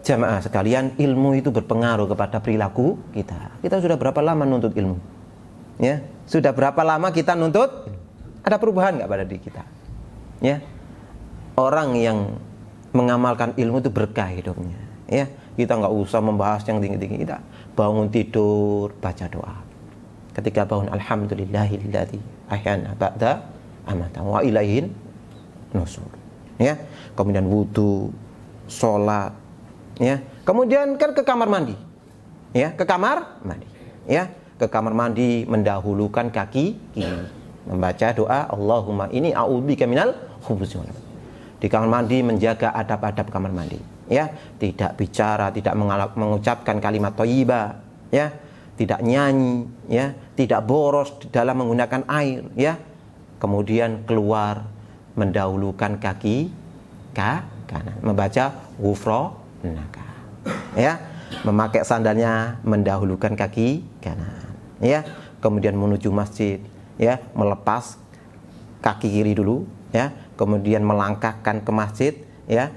Jamaah sekalian, ilmu itu berpengaruh kepada perilaku kita. Kita sudah berapa lama nuntut ilmu? Ya, sudah berapa lama kita nuntut? Ada perubahan nggak pada diri kita? Ya, orang yang mengamalkan ilmu itu berkah hidupnya. Ya, kita nggak usah membahas yang tinggi-tinggi. Kita bangun tidur baca doa. Ketika bangun, alhamdulillahilladzi ahyana ba'da amata wa ilaihin nusur. Ya, kemudian wudu, sholat. Ya, kemudian kan ke kamar mandi. Ya, ke kamar mandi. Ya, ke kamar mandi mendahulukan kaki kiri. Membaca doa Allahumma inni a'udzubika minal khubuthi wal khaba'ith. Di kamar mandi menjaga adab-adab kamar mandi. Ya, tidak bicara, tidak mengucapkan kalimat thayyibah, ya, tidak nyanyi, ya, tidak boros dalam menggunakan air, ya. Kemudian keluar mendahulukan kaki kanan, membaca ghufranaka. Ya, memakai sandalnya mendahulukan kaki kanan. Ya, kemudian menuju masjid, ya, melepas kaki kiri dulu, ya, kemudian melangkahkan ke masjid, ya.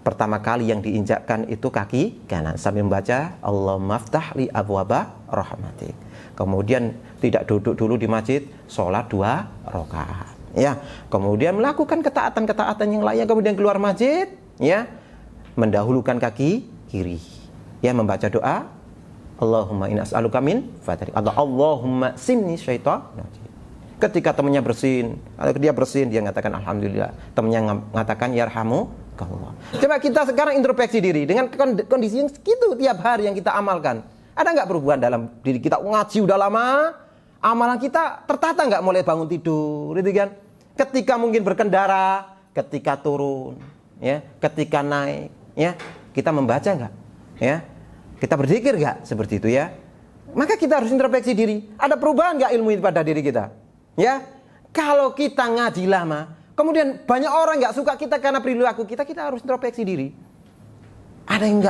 Pertama kali yang diinjakkan itu kaki kanan sambil membaca Allahumma ftah li abwaba rahmatik. Kemudian tidak duduk dulu di masjid, sholat 2 rakaat. Ya, kemudian melakukan ketaatan-ketaatan yang lainnya, kemudian keluar masjid, ya, mendahulukan kaki kiri. Ya, membaca doa Allahumma inna as'aluka min fadlik. Allahumma sinni syaitan. Ketika temannya bersin, kalau dia bersin, dia mengatakan alhamdulillah. Temannya mengatakan yarhamu Allah. Coba kita sekarang introspeksi diri dengan kondisi yang segitu tiap hari yang kita amalkan. Ada nggak perubahan dalam diri kita? Ngaji udah lama, amalan kita tertata nggak mulai bangun tidur, gitu kan? Ketika mungkin berkendara, ketika turun, ya, ketika naik, ya, kita membaca nggak? Ya, kita berzikir nggak seperti itu, ya? Maka kita harus introspeksi diri. Ada perubahan nggak ilmu itu pada diri kita? Ya, kalau kita ngaji lama, kemudian banyak orang nggak suka kita karena perilaku kita, kita harus introspeksi diri. Ada yang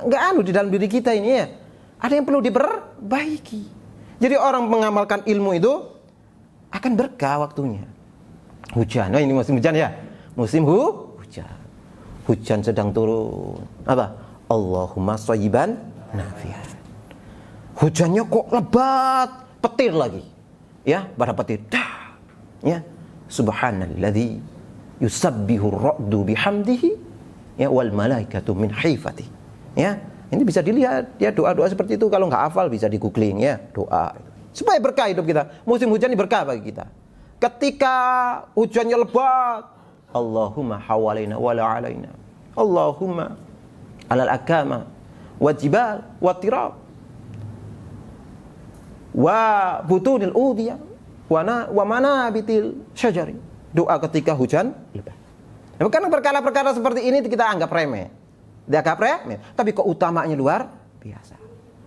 nggak anu di dalam diri kita ini, ya. Ada yang perlu diperbaiki. Jadi orang mengamalkan ilmu itu akan berkah waktunya. Hujan, oh ini musim hujan, ya. Musim hujan. Hujan sedang turun. Apa? Allahumma shayyiban nafi'an. Hujannya kok lebat, petir lagi. Ya, pada petir. Dah. Ya. Subhanalladzi yusabbihu ar-ra'du bihamdihi, ya, wal malaikatu min hifati. Ya, ini bisa dilihat, ya, doa-doa seperti itu kalau nggak hafal bisa di googling, ya, doa supaya berkah hidup kita. Musim hujan ini berkah bagi kita. Ketika hujannya lebat, Allahumma hawalaina wala alaina, Allahumma alal akama wajibal watirab wa butunil udiyah wa manabitil syajari. Doa ketika hujan lebat. Nah, karena perkara-perkara seperti ini kita anggap remeh. Dianggap remeh, tapi keutamaannya luar biasa.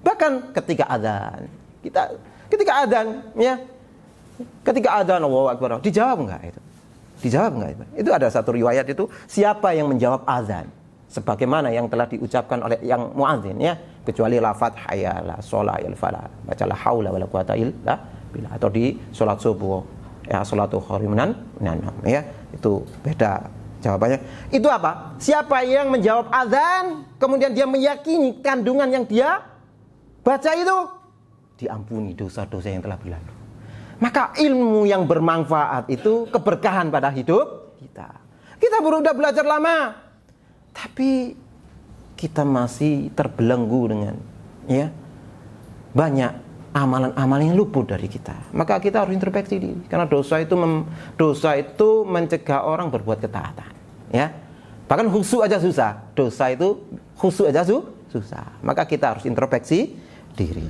Bahkan ketika adzan, ketika adzan, ya. Ketika adzan Allahu Akbar, dijawab enggak itu? Dijawab enggak itu? Itu ada satu riwayat itu, siapa yang menjawab adzan sebagaimana yang telah diucapkan oleh yang muadzin, ya, kecuali lafaz hayya ala shalah al falah, baca la haula wala quwata illa billah, atau di salat subuh, ya, salatu khairum minan naum, ya, itu beda jawabannya. Itu apa? Siapa yang menjawab adzan kemudian dia meyakini kandungan yang dia baca itu, diampuni dosa-dosa yang telah berlalu. Maka ilmu yang bermanfaat itu keberkahan pada hidup kita. Kita udah belajar lama, tapi kita masih terbelenggu dengan, ya, banyak amalan-amalan yang luput dari kita. Maka kita harus introspeksi diri, karena dosa itu mencegah orang berbuat ketaatan, ya. Bahkan khusyuk aja susah. Dosa itu khusyuk aja susah. Maka kita harus introspeksi diri.